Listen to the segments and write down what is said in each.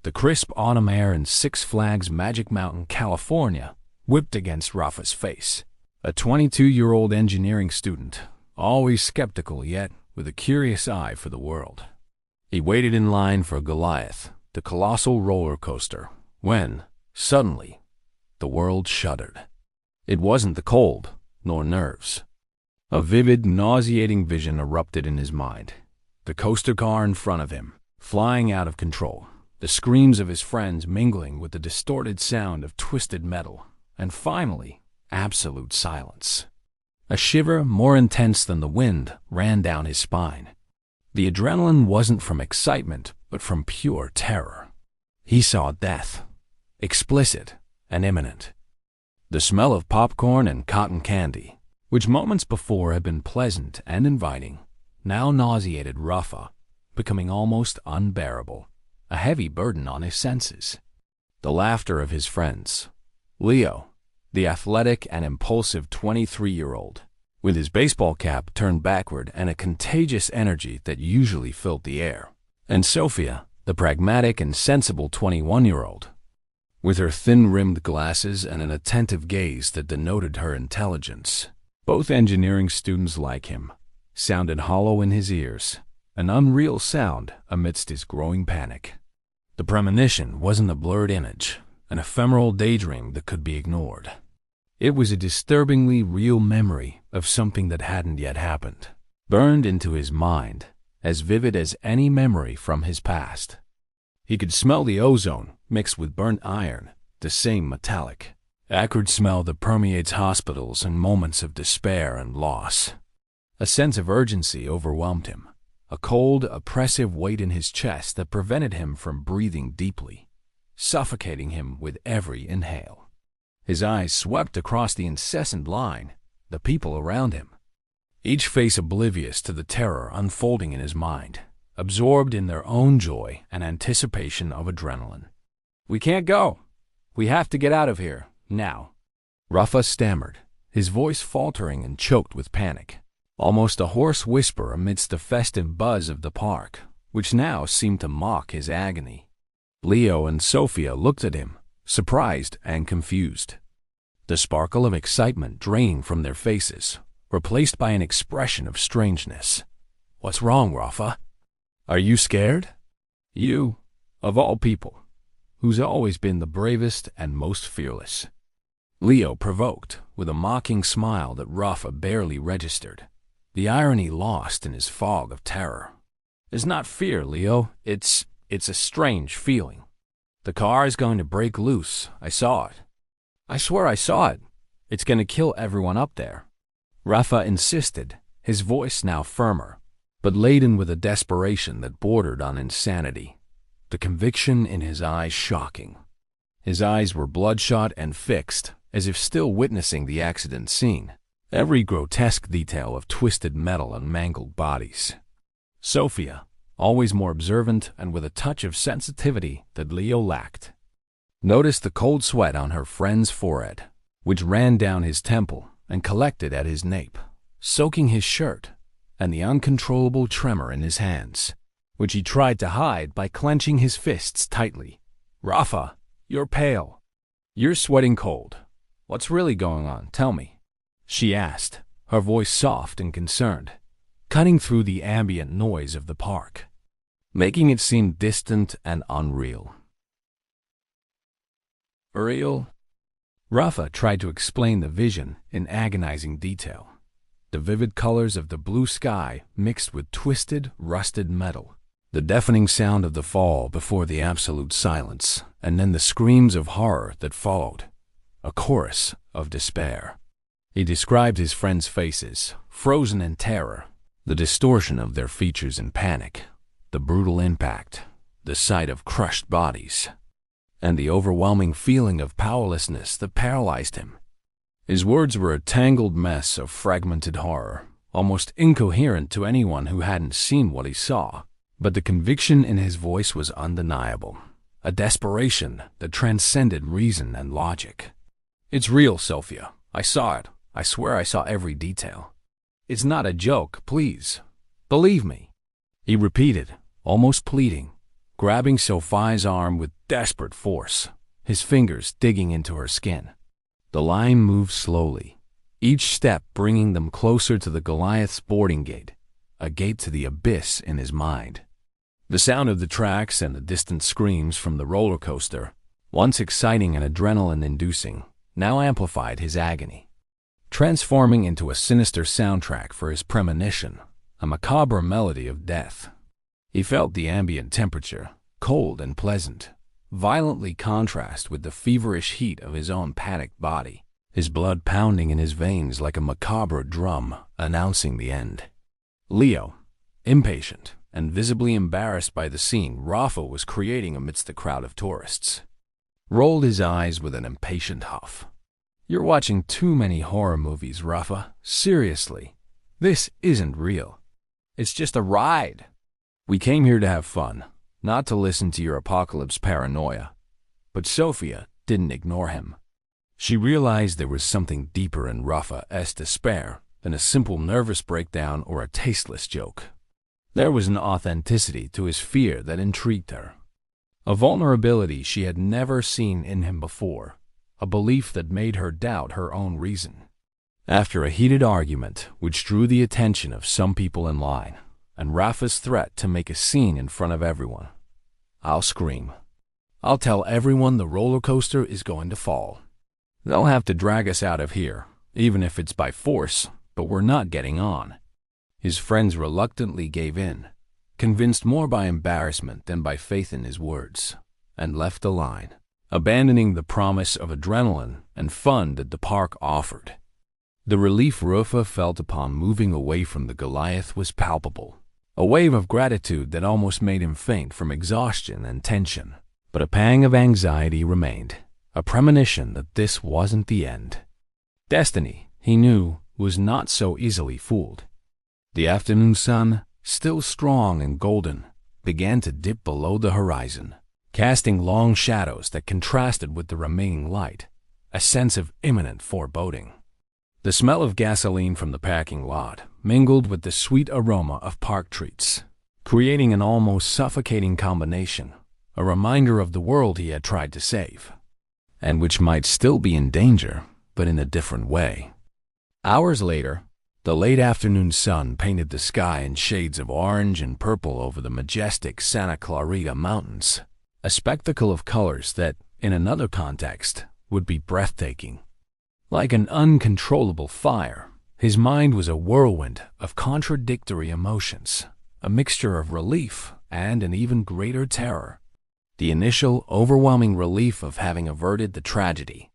The crisp autumn air in Six Flags Magic Mountain, California, whipped against Rafa's face. A 22-year-old engineering student, always skeptical yet with a curious eye for the world. He waited in line for Goliath, the colossal roller coaster, when, suddenly, the world shuddered. It wasn't the cold, nor nerves. A vivid, nauseating vision erupted in his mind. The coaster car in front of him, flying out of control. The screams of his friends mingling with the distorted sound of twisted metal. And finally, absolute silence. A shiver more intense than the wind ran down his spine. The adrenaline wasn't from excitement, but from pure terror. He saw death, explicit and imminent. The smell of popcorn and cotton candy, which moments before had been pleasant and inviting, now nauseated Rafa, becoming almost unbearable, a heavy burden on his senses. The laughter of his friends. Leo, the athletic and impulsive 23-year-old, with his baseball cap turned backward and a contagious energy that usually filled the air. And Sophia, the pragmatic and sensible 21-year-old, with her thin-rimmed glasses and an attentive gaze that denoted her intelligence. Both engineering students like him, sounded hollow in his ears, an unreal sound amidst his growing panic. The premonition wasn't a blurred image, an ephemeral daydream that could be ignored. It was a disturbingly real memory of something that hadn't yet happened, burned into his mind, as vivid as any memory from his past. He could smell the ozone mixed with burnt iron, the same metallic, acrid smell that permeates hospitals in moments of despair and loss. A sense of urgency overwhelmed him, a cold, oppressive weight in his chest that prevented him from breathing deeply, suffocating him with every inhale. His eyes swept across the incessant line, the people around him, each face oblivious to the terror unfolding in his mind, absorbed in their own joy and anticipation of adrenaline. "We can't go. We have to get out of here, now," Rafa stammered, his voice faltering and choked with panic, almost a hoarse whisper amidst the festive buzz of the park, which now seemed to mock his agony. Leo and Sophia looked at him, surprised and confused, the sparkle of excitement draining from their faces, replaced by an expression of strangeness. "What's wrong, Rafa? Are you scared? You, of all people, who's always been the bravest and most fearless." Leo provoked, with a mocking smile that Rafa barely registered, the irony lost in his fog of terror. "It's not fear, Leo. It's a strange feeling. The car is going to break loose. I saw it. I swear I saw it. It's going to kill everyone up there," Rafa insisted, his voice now firmer, but laden with a desperation that bordered on insanity, the conviction in his eyes shocking. His eyes were bloodshot and fixed, as if still witnessing the accident scene, every grotesque detail of twisted metal and mangled bodies. Sophia, always more observant and with a touch of sensitivity that Leo lacked, noticed the cold sweat on her friend's forehead, which ran down his temple and collected at his nape, soaking his shirt, and the uncontrollable tremor in his hands, which he tried to hide by clenching his fists tightly. "Rafa, you're pale. You're sweating cold. What's really going on? Tell me," she asked, her voice soft and concerned, cutting through the ambient noise of the park, making it seem distant and unreal. "Real?" Rafa tried to explain the vision in agonizing detail. The vivid colors of the blue sky mixed with twisted, rusted metal, the deafening sound of the fall before the absolute silence, and then the screams of horror that followed, a chorus of despair. He described his friends' faces, frozen in terror, the distortion of their features in panic, the brutal impact, the sight of crushed bodies, and the overwhelming feeling of powerlessness that paralyzed him. His words were a tangled mess of fragmented horror, almost incoherent to anyone who hadn't seen what he saw, but the conviction in his voice was undeniable, a desperation that transcended reason and logic. "It's real, Sophia. I saw it. I swear I saw every detail. It's not a joke, please. Believe me," he repeated, almost pleading, grabbing Sophie's arm with desperate force, his fingers digging into her skin. The line moved slowly, each step bringing them closer to the Goliath's boarding gate, a gate to the abyss in his mind. The sound of the tracks and the distant screams from the roller coaster, once exciting and adrenaline-inducing, now amplified his agony, transforming into a sinister soundtrack for his premonition, a macabre melody of death. He felt the ambient temperature, cold and pleasant, violently contrast with the feverish heat of his own panicked body, his blood pounding in his veins like a macabre drum announcing the end. Leo, impatient and visibly embarrassed by the scene Rafa was creating amidst the crowd of tourists, rolled his eyes with an impatient huff. "You're watching too many horror movies, Rafa. Seriously, this isn't real. It's just a ride. We came here to have fun, not to listen to your apocalypse paranoia." But Sophia didn't ignore him. She realized there was something deeper in Rafa's despair than a simple nervous breakdown or a tasteless joke. There was an authenticity to his fear that intrigued her, a vulnerability she had never seen in him before, a belief that made her doubt her own reason. After a heated argument which drew the attention of some people in line, and Rafa's threat to make a scene in front of everyone, "I'll scream. I'll tell everyone the roller coaster is going to fall. They'll have to drag us out of here, even if it's by force, but we're not getting on." His friends reluctantly gave in, convinced more by embarrassment than by faith in his words, and left the line, abandoning the promise of adrenaline and fun that the park offered. The relief Rafa felt upon moving away from the Goliath was palpable, a wave of gratitude that almost made him faint from exhaustion and tension. But a pang of anxiety remained, a premonition that this wasn't the end. Destiny, he knew, was not so easily fooled. The afternoon sun, still strong and golden, began to dip below the horizon, casting long shadows that contrasted with the remaining light, a sense of imminent foreboding. The smell of gasoline from the parking lot mingled with the sweet aroma of park treats, creating an almost suffocating combination, a reminder of the world he had tried to save, and which might still be in danger, but in a different way. Hours later, the late afternoon sun painted the sky in shades of orange and purple over the majestic Santa Clarita Mountains, a spectacle of colors that, in another context, would be breathtaking. Like an uncontrollable fire, his mind was a whirlwind of contradictory emotions, a mixture of relief and an even greater terror. The initial, overwhelming relief of having averted the tragedy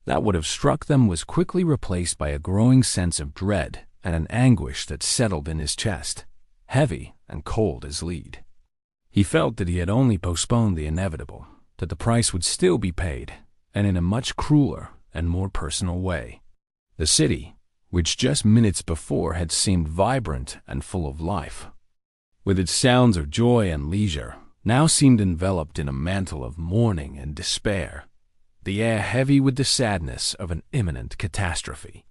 that would have struck them was quickly replaced by a growing sense of dread and an anguish that settled in his chest, heavy and cold as lead. He felt that he had only postponed the inevitable, that the price would still be paid, and in a much crueler and more personal way. The city, which just minutes before had seemed vibrant and full of life, with its sounds of joy and leisure, now seemed enveloped in a mantle of mourning and despair, the air heavy with the sadness of an imminent catastrophe.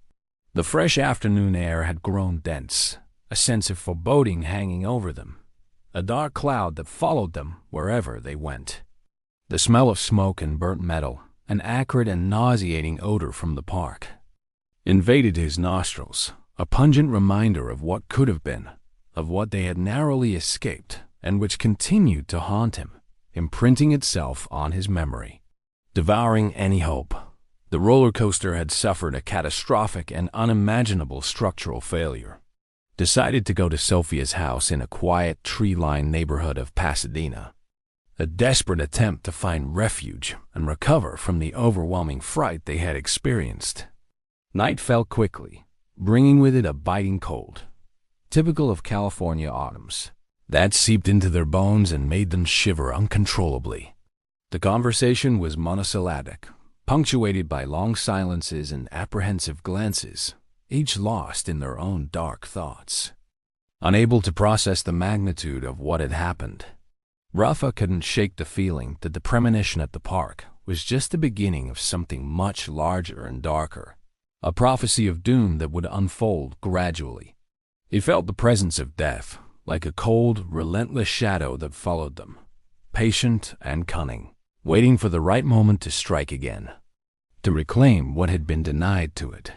The fresh afternoon air had grown dense, a sense of foreboding hanging over them, a dark cloud that followed them wherever they went. The smell of smoke and burnt metal, an acrid and nauseating odor from the park, invaded his nostrils, a pungent reminder of what could have been, of what they had narrowly escaped, and which continued to haunt him, imprinting itself on his memory, devouring any hope. The roller coaster had suffered a catastrophic and unimaginable structural failure. Decided to go to Sophia's house in a quiet, tree-lined neighborhood of Pasadena, a desperate attempt to find refuge and recover from the overwhelming fright they had experienced. Night fell quickly, bringing with it a biting cold, typical of California autumns, that seeped into their bones and made them shiver uncontrollably. The conversation was monosyllabic, punctuated by long silences and apprehensive glances, each lost in their own dark thoughts. Unable to process the magnitude of what had happened, Rafa couldn't shake the feeling that the premonition at the park was just the beginning of something much larger and darker, a prophecy of doom that would unfold gradually. He felt the presence of death, like a cold, relentless shadow that followed them, patient and cunning, waiting for the right moment to strike again, to reclaim what had been denied to it.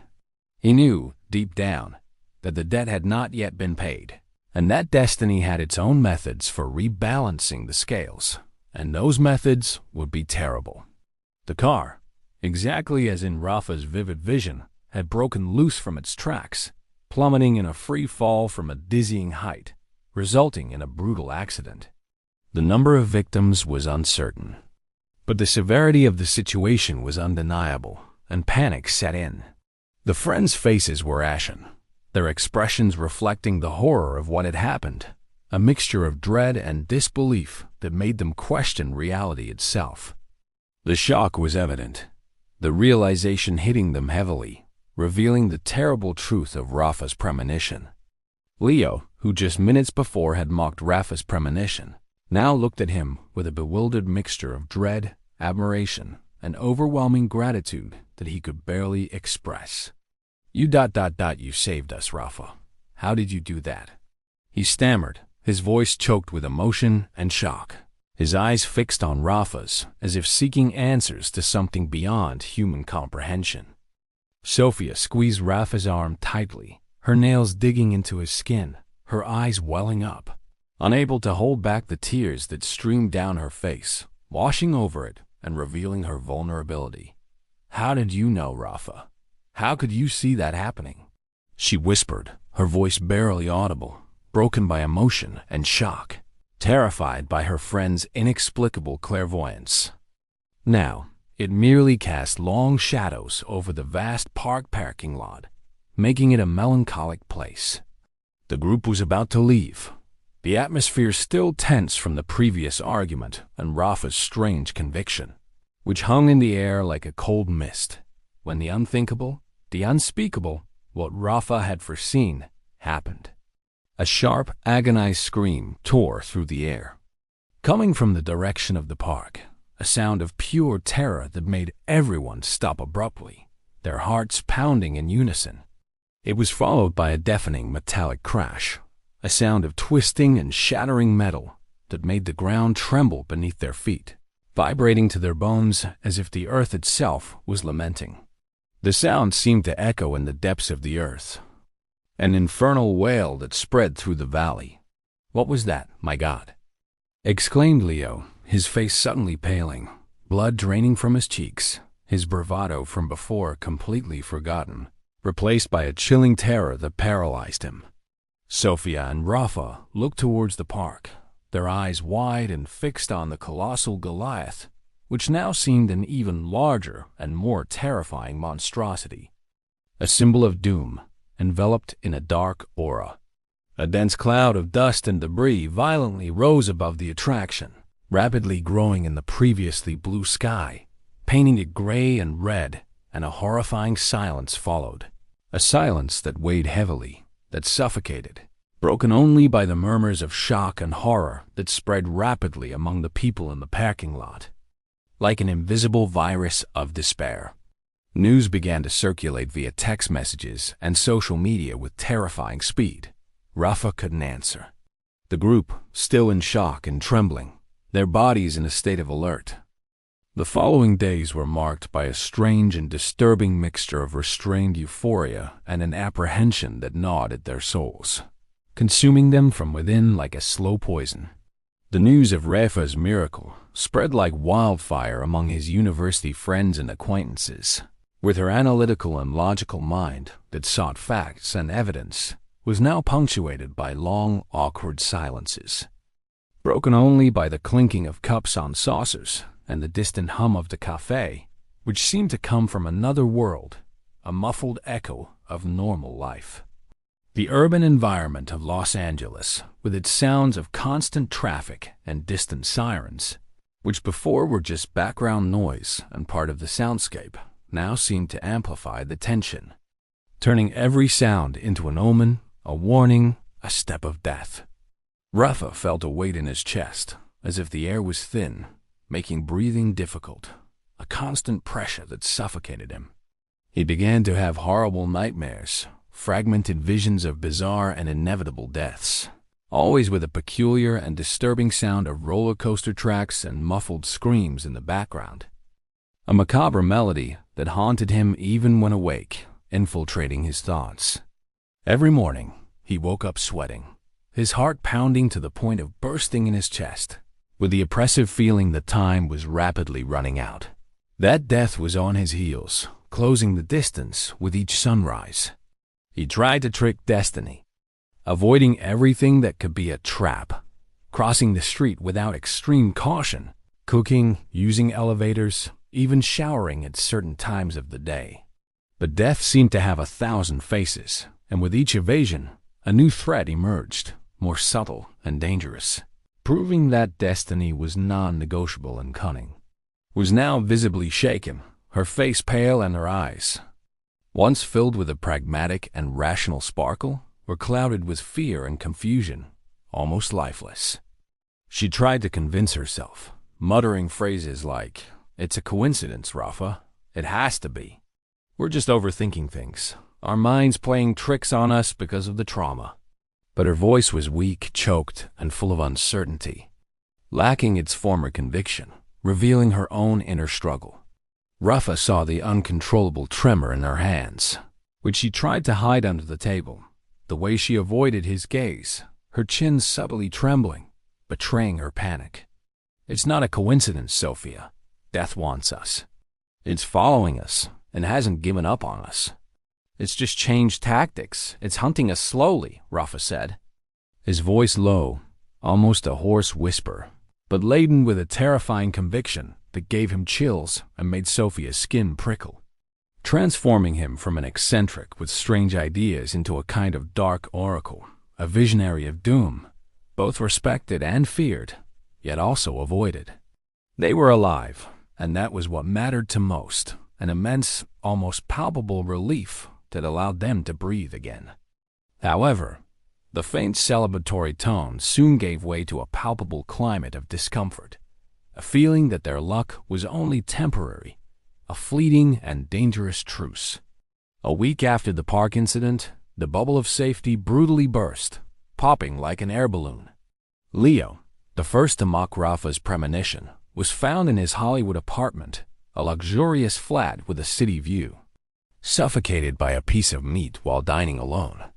He knew, deep down, that the debt had not yet been paid, and that destiny had its own methods for rebalancing the scales, and those methods would be terrible. The car, exactly as in Rafa's vivid vision, had broken loose from its tracks, plummeting in a free fall from a dizzying height, resulting in a brutal accident. The number of victims was uncertain, but the severity of the situation was undeniable, and panic set in. The friends' faces were ashen, their expressions reflecting the horror of what had happened, a mixture of dread and disbelief that made them question reality itself. The shock was evident, the realization hitting them heavily, revealing the terrible truth of Rafa's premonition. Leo, who just minutes before had mocked Rafa's premonition, now looked at him with a bewildered mixture of dread, admiration, and overwhelming gratitude that he could barely express. You saved us, Rafa. How did you do that? He stammered, his voice choked with emotion and shock, his eyes fixed on Rafa's as if seeking answers to something beyond human comprehension. Sophia squeezed Rafa's arm tightly, her nails digging into his skin, her eyes welling up, unable to hold back the tears that streamed down her face, washing over it and revealing her vulnerability. How did you know, Rafa? How could you see that happening? She whispered, her voice barely audible, broken by emotion and shock, terrified by her friend's inexplicable clairvoyance. Now, it merely cast long shadows over the vast park parking lot, making it a melancholic place. The group was about to leave, the atmosphere still tense from the previous argument and Rafa's strange conviction, which hung in the air like a cold mist, when the unthinkable, the unspeakable, what Rafa had foreseen, happened. A sharp, agonized scream tore through the air, coming from the direction of the park, a sound of pure terror that made everyone stop abruptly, their hearts pounding in unison. It was followed by a deafening metallic crash, a sound of twisting and shattering metal that made the ground tremble beneath their feet, vibrating to their bones as if the earth itself was lamenting. The sound seemed to echo in the depths of the earth, an infernal wail that spread through the valley. "What was that, my God?" exclaimed Leo, his face suddenly paling, blood draining from his cheeks, his bravado from before completely forgotten, replaced by a chilling terror that paralyzed him. Sophia and Rafa looked towards the park, their eyes wide and fixed on the colossal Goliath, which now seemed an even larger and more terrifying monstrosity, a symbol of doom, enveloped in a dark aura. A dense cloud of dust and debris violently rose above the attraction, rapidly growing in the previously blue sky, painting it gray and red, and a horrifying silence followed. A silence that weighed heavily, that suffocated, broken only by the murmurs of shock and horror that spread rapidly among the people in the parking lot. Like an invisible virus of despair, news began to circulate via text messages and social media with terrifying speed. Rafa couldn't answer. The group, still in shock and trembling, their bodies in a state of alert. The following days were marked by a strange and disturbing mixture of restrained euphoria and an apprehension that gnawed at their souls, consuming them from within like a slow poison. The news of Rafa's miracle spread like wildfire among his university friends and acquaintances. With her analytical and logical mind that sought facts and evidence, was now punctuated by long, awkward silences, broken only by the clinking of cups on saucers and the distant hum of the cafe, which seemed to come from another world, a muffled echo of normal life. The urban environment of Los Angeles, with its sounds of constant traffic and distant sirens, which before were just background noise and part of the soundscape, now seemed to amplify the tension, turning every sound into an omen, a warning, a step of death. Rafa felt a weight in his chest, as if the air was thin, making breathing difficult, a constant pressure that suffocated him. He began to have horrible nightmares, fragmented visions of bizarre and inevitable deaths, always with a peculiar and disturbing sound of roller coaster tracks and muffled screams in the background. A macabre melody that haunted him even when awake, infiltrating his thoughts. Every morning, he woke up sweating, his heart pounding to the point of bursting in his chest, with the oppressive feeling that time was rapidly running out. That death was on his heels, closing the distance with each sunrise. He tried to trick destiny, avoiding everything that could be a trap, crossing the street without extreme caution, cooking, using elevators, even showering at certain times of the day. But death seemed to have 1,000 faces, and with each evasion, a new threat emerged, more subtle and dangerous, proving that destiny was non-negotiable and cunning. Was now visibly shaken, her face pale and her eyes, once filled with a pragmatic and rational sparkle, were clouded with fear and confusion, almost lifeless. She tried to convince herself, muttering phrases like, "It's a coincidence, Rafa. It has to be. We're just overthinking things. Our minds playing tricks on us because of the trauma." But her voice was weak, choked, and full of uncertainty, lacking its former conviction, revealing her own inner struggle. Rafa saw the uncontrollable tremor in her hands, which she tried to hide under the table, the way she avoided his gaze, her chin subtly trembling, betraying her panic. "It's not a coincidence, Sophia. Death wants us. It's following us and hasn't given up on us. It's just changed tactics. It's hunting us slowly," Rafa said, his voice low, almost a hoarse whisper, but laden with a terrifying conviction that gave him chills and made Sophia's skin prickle, transforming him from an eccentric with strange ideas into a kind of dark oracle, a visionary of doom, both respected and feared, yet also avoided. They were alive, and that was what mattered to most, an immense, almost palpable relief that allowed them to breathe again. However, the faint celebratory tone soon gave way to a palpable climate of discomfort, a feeling that their luck was only temporary, a fleeting and dangerous truce. A week after the park incident, the bubble of safety brutally burst, popping like an air balloon. Leo, the first to mock Rafa's premonition, was found in his Hollywood apartment, a luxurious flat with a city view, suffocated by a piece of meat while dining alone.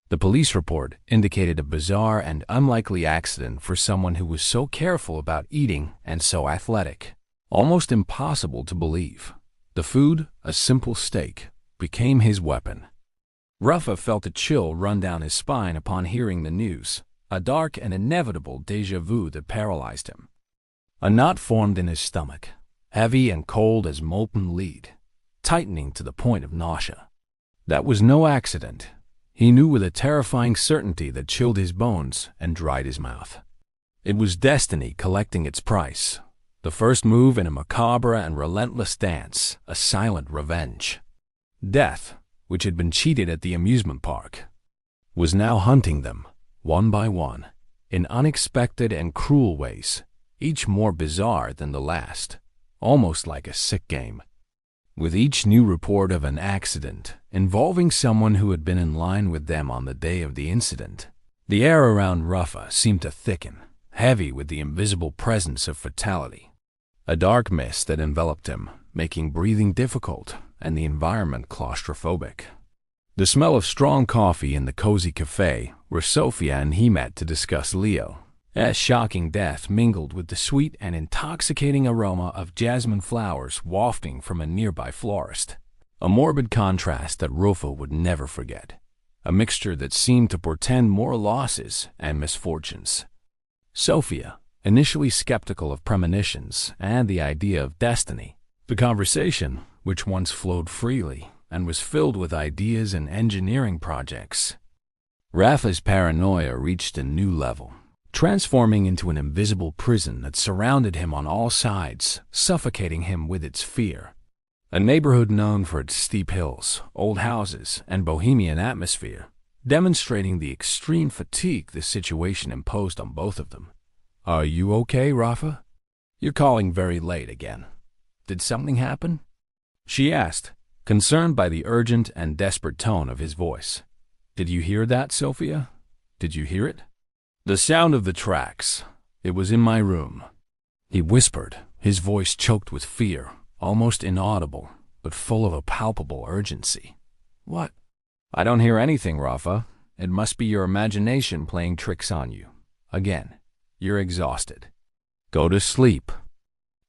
The police report indicated a bizarre and unlikely accident for someone who was so careful about eating and so athletic. Almost impossible to believe. The food, a simple steak, became his weapon. Rafa felt a chill run down his spine upon hearing the news, a dark and inevitable déjà vu that paralyzed him. A knot formed in his stomach, heavy and cold as molten lead, tightening to the point of nausea. That was no accident. He knew with a terrifying certainty that chilled his bones and dried his mouth. It was destiny collecting its price, the first move in a macabre and relentless dance, a silent revenge. Death, which had been cheated at the amusement park, was now hunting them, one by one, in unexpected and cruel ways, each more bizarre than the last, almost like a sick game. With each new report of an accident involving someone who had been in line with them on the day of the incident, the air around Rafa seemed to thicken, heavy with the invisible presence of fatality. A dark mist that enveloped him, making breathing difficult and the environment claustrophobic. The smell of strong coffee in the cozy cafe where Sophia and he met to discuss Leo. A shocking death mingled with the sweet and intoxicating aroma of jasmine flowers wafting from a nearby florist. A morbid contrast that Rafa would never forget. A mixture that seemed to portend more losses and misfortunes. Sophia, initially skeptical of premonitions and the idea of destiny, the conversation, which once flowed freely and was filled with ideas and engineering projects. Rafa's paranoia reached a new level, transforming into an invisible prison that surrounded him on all sides, suffocating him with its fear. A neighborhood known for its steep hills, old houses, and bohemian atmosphere, demonstrating the extreme fatigue the situation imposed on both of them. "Are you okay, Rafa? You're calling very late again. Did something happen?" she asked, concerned by the urgent and desperate tone of his voice. "Did you hear that, Sophia? Did you hear it?" The sound of the tracks. It was in my room. He whispered, his voice choked with fear, almost inaudible, but full of a palpable urgency. What? I don't hear anything, Rafa. It must be your imagination playing tricks on you. Again, you're exhausted. Go to sleep.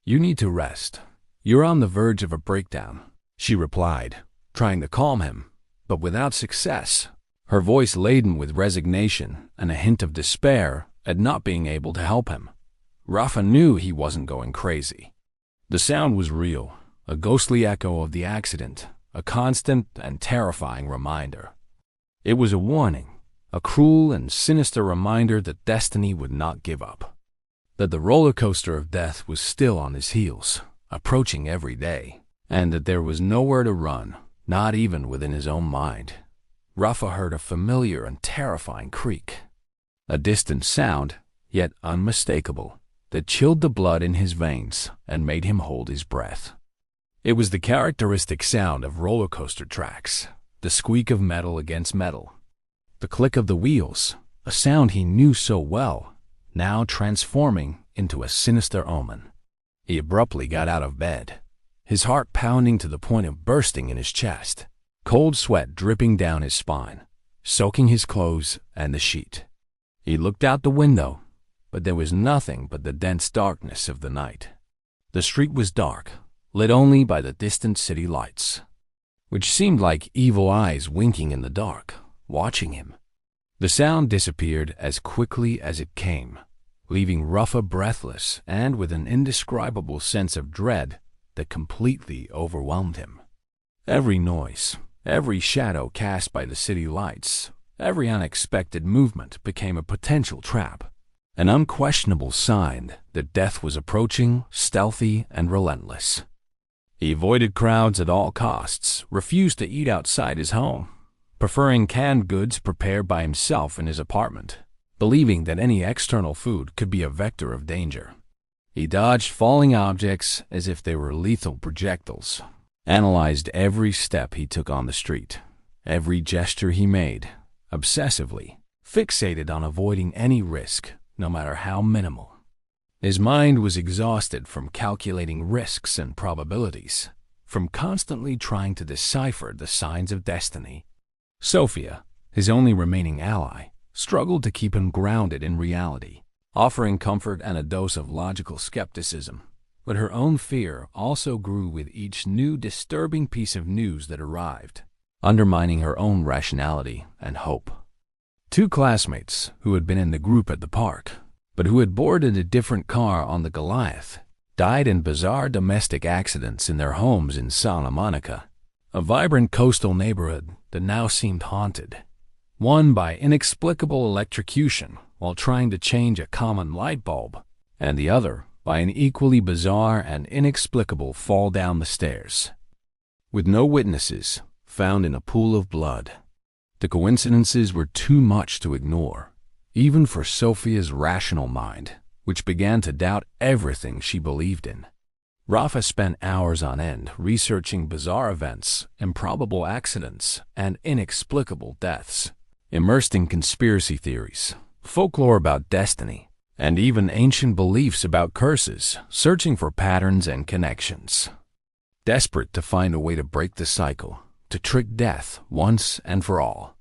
You need to rest. You're on the verge of a breakdown, she replied, trying to calm him, but without success, her voice laden with resignation and a hint of despair at not being able to help him. Rafa knew he wasn't going crazy. The sound was real, a ghostly echo of the accident, a constant and terrifying reminder. It was a warning, a cruel and sinister reminder that destiny would not give up, that the roller coaster of death was still on his heels, approaching every day, and that there was nowhere to run, not even within his own mind. Rafa heard a familiar and terrifying creak, a distant sound, yet unmistakable, that chilled the blood in his veins and made him hold his breath. It was the characteristic sound of roller coaster tracks, the squeak of metal against metal, the click of the wheels, a sound he knew so well, now transforming into a sinister omen. He abruptly got out of bed, his heart pounding to the point of bursting in his chest, cold sweat dripping down his spine, soaking his clothes and the sheet. He looked out the window, but there was nothing but the dense darkness of the night. The street was dark, lit only by the distant city lights, which seemed like evil eyes winking in the dark, watching him. The sound disappeared as quickly as it came, leaving Rafa breathless and with an indescribable sense of dread that completely overwhelmed him. Every noise, every shadow cast by the city lights, every unexpected movement became a potential trap, an unquestionable sign that death was approaching, stealthy and relentless. He avoided crowds at all costs, refused to eat outside his home, preferring canned goods prepared by himself in his apartment, believing that any external food could be a vector of danger. He dodged falling objects as if they were lethal projectiles, analyzed every step he took on the street, every gesture he made, obsessively, fixated on avoiding any risk, no matter how minimal. His mind was exhausted from calculating risks and probabilities, from constantly trying to decipher the signs of destiny. Sophia, his only remaining ally, struggled to keep him grounded in reality, offering comfort and a dose of logical skepticism. But her own fear also grew with each new disturbing piece of news that arrived, undermining her own rationality and hope. 2 classmates who had been in the group at the park, but who had boarded a different car on the Goliath, died in bizarre domestic accidents in their homes in Santa Monica, a vibrant coastal neighborhood that now seemed haunted. One by inexplicable electrocution while trying to change a common light bulb, and the other by an equally bizarre and inexplicable fall down the stairs, with no witnesses, found in a pool of blood. The coincidences were too much to ignore, even for Sophia's rational mind, which began to doubt everything she believed in. Rafa spent hours on end researching bizarre events, improbable accidents, and inexplicable deaths, immersed in conspiracy theories, folklore about destiny, and even ancient beliefs about curses, searching for patterns and connections. Desperate to find a way to break the cycle, to trick death once and for all.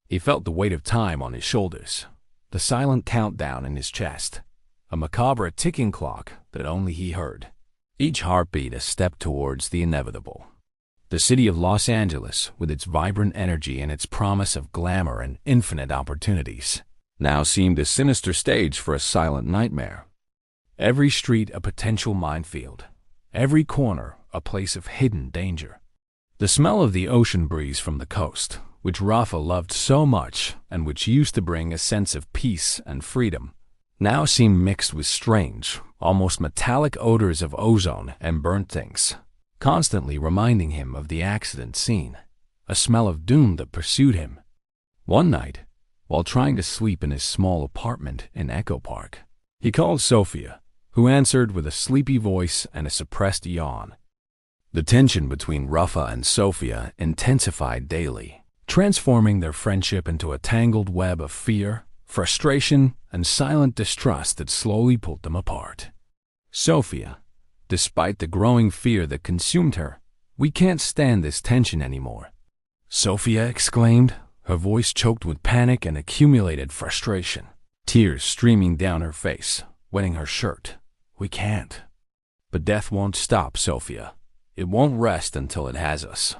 He felt the weight of time on his shoulders, the silent countdown in his chest, a macabre ticking clock that only he heard, each heartbeat a step towards the inevitable. The city of Los Angeles, with its vibrant energy and its promise of glamour and infinite opportunities, now seemed a sinister stage for a silent nightmare. Every street a potential minefield, every corner a place of hidden danger. The smell of the ocean breeze from the coast, which Rafa loved so much and which used to bring a sense of peace and freedom, now seemed mixed with strange, almost metallic odors of ozone and burnt things, constantly reminding him of the accident scene, a smell of doom that pursued him. One night, while trying to sleep in his small apartment in Echo Park, he called Sophia, who answered with a sleepy voice and a suppressed yawn. The tension between Rafa and Sophia intensified daily, transforming their friendship into a tangled web of fear, frustration, and silent distrust that slowly pulled them apart. Sophia, despite the growing fear that consumed her, "We can't stand this tension anymore," Sophia exclaimed, her voice choked with panic and accumulated frustration, tears streaming down her face, wetting her shirt. "We can't." "But death won't stop, Sophia. It won't rest until it has us.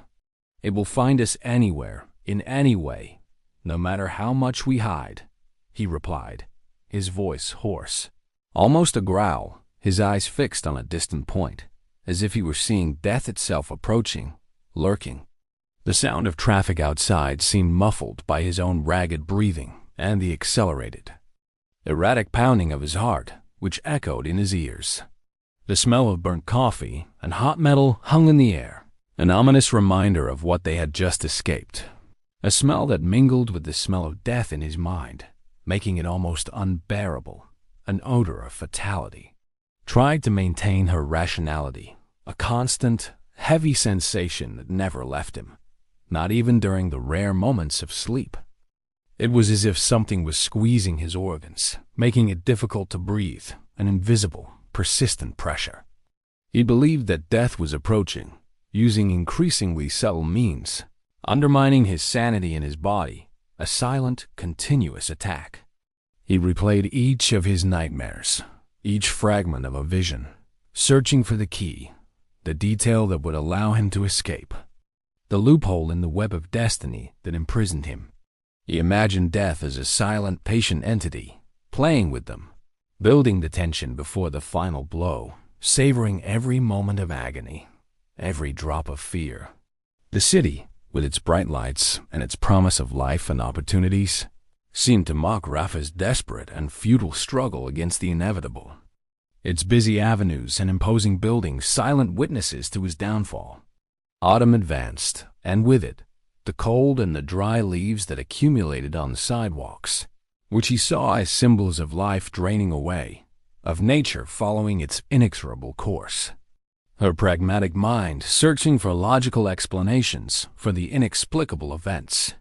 It will find us anywhere, in any way, no matter how much we hide," he replied, his voice hoarse, almost a growl, his eyes fixed on a distant point, as if he were seeing death itself approaching, lurking. The sound of traffic outside seemed muffled by his own ragged breathing and the accelerated, erratic pounding of his heart, which echoed in his ears. The smell of burnt coffee and hot metal hung in the air, an ominous reminder of what they had just escaped, a smell that mingled with the smell of death in his mind, making it almost unbearable, an odor of fatality. Tried to maintain her rationality, a constant, heavy sensation that never left him, not even during the rare moments of sleep. It was as if something was squeezing his organs, making it difficult to breathe, an invisible, persistent pressure. He believed that death was approaching, using increasingly subtle means, undermining his sanity and his body, a silent, continuous attack. He replayed each of his nightmares, each fragment of a vision, searching for the key, the detail that would allow him to escape, the loophole in the web of destiny that imprisoned him. He imagined death as a silent, patient entity, playing with them, building the tension before the final blow, savoring every moment of agony, every drop of fear. The city, with its bright lights and its promise of life and opportunities, seemed to mock Rafa's desperate and futile struggle against the inevitable. Its busy avenues and imposing buildings silent witnesses to his downfall. Autumn advanced, and with it, the cold and the dry leaves that accumulated on the sidewalks, which he saw as symbols of life draining away, of nature following its inexorable course. Her pragmatic mind searching for logical explanations for the inexplicable events,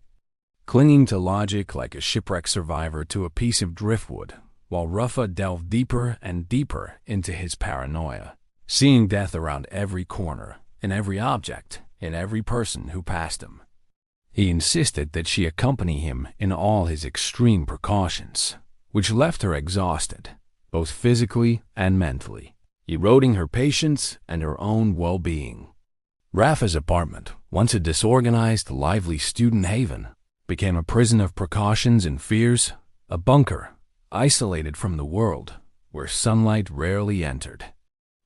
clinging to logic like a shipwreck survivor to a piece of driftwood, while Rafa delved deeper and deeper into his paranoia, seeing death around every corner, in every object, in every person who passed him. He insisted that she accompany him in all his extreme precautions, which left her exhausted, both physically and mentally, eroding her patience and her own well-being. Rafa's apartment, once a disorganized, lively student haven, became a prison of precautions and fears, a bunker, isolated from the world, where sunlight rarely entered.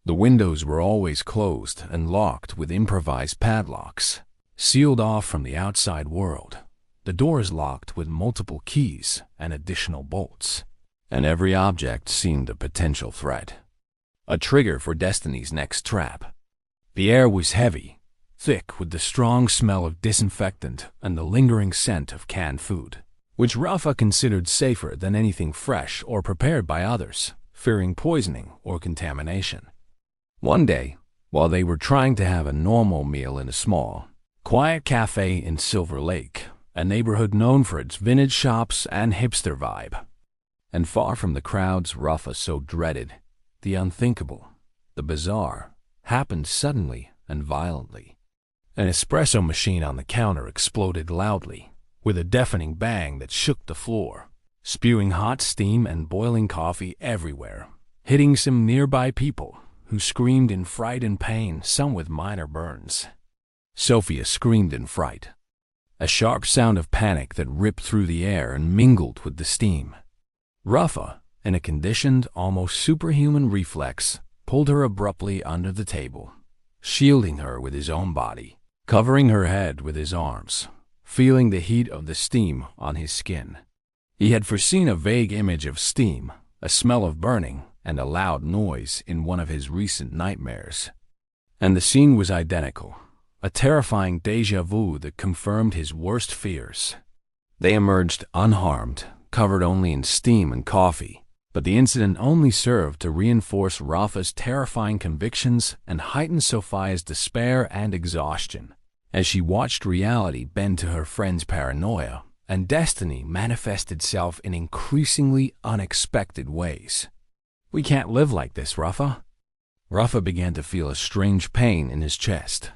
The windows were always closed and locked with improvised padlocks, sealed off from the outside world, the doors locked with multiple keys and additional bolts, and every object seemed a potential threat, a trigger for destiny's next trap. The air was heavy, thick with the strong smell of disinfectant and the lingering scent of canned food, which Rafa considered safer than anything fresh or prepared by others, fearing poisoning or contamination. One day, while they were trying to have a normal meal in a small, quiet cafe in Silver Lake, a neighborhood known for its vintage shops and hipster vibe, and far from the crowds Rafa so dreaded, the unthinkable, the bizarre, happened suddenly and violently. An espresso machine on the counter exploded loudly, with a deafening bang that shook the floor, spewing hot steam and boiling coffee everywhere, hitting some nearby people who screamed in fright and pain, some with minor burns. Sophia screamed in fright, a sharp sound of panic that ripped through the air and mingled with the steam. Rafa, in a conditioned, almost superhuman reflex, pulled her abruptly under the table, shielding her with his own body, covering her head with his arms, feeling the heat of the steam on his skin. He had foreseen a vague image of steam, a smell of burning, and a loud noise in one of his recent nightmares. And the scene was identical, a terrifying déjà vu that confirmed his worst fears. They emerged unharmed, covered only in steam and coffee, but the incident only served to reinforce Rafa's terrifying convictions and heighten Sophia's despair and exhaustion, as she watched reality bend to her friend's paranoia and destiny manifests itself in increasingly unexpected ways. "We can't live like this, Rafa." Rafa began to feel a strange pain in his chest.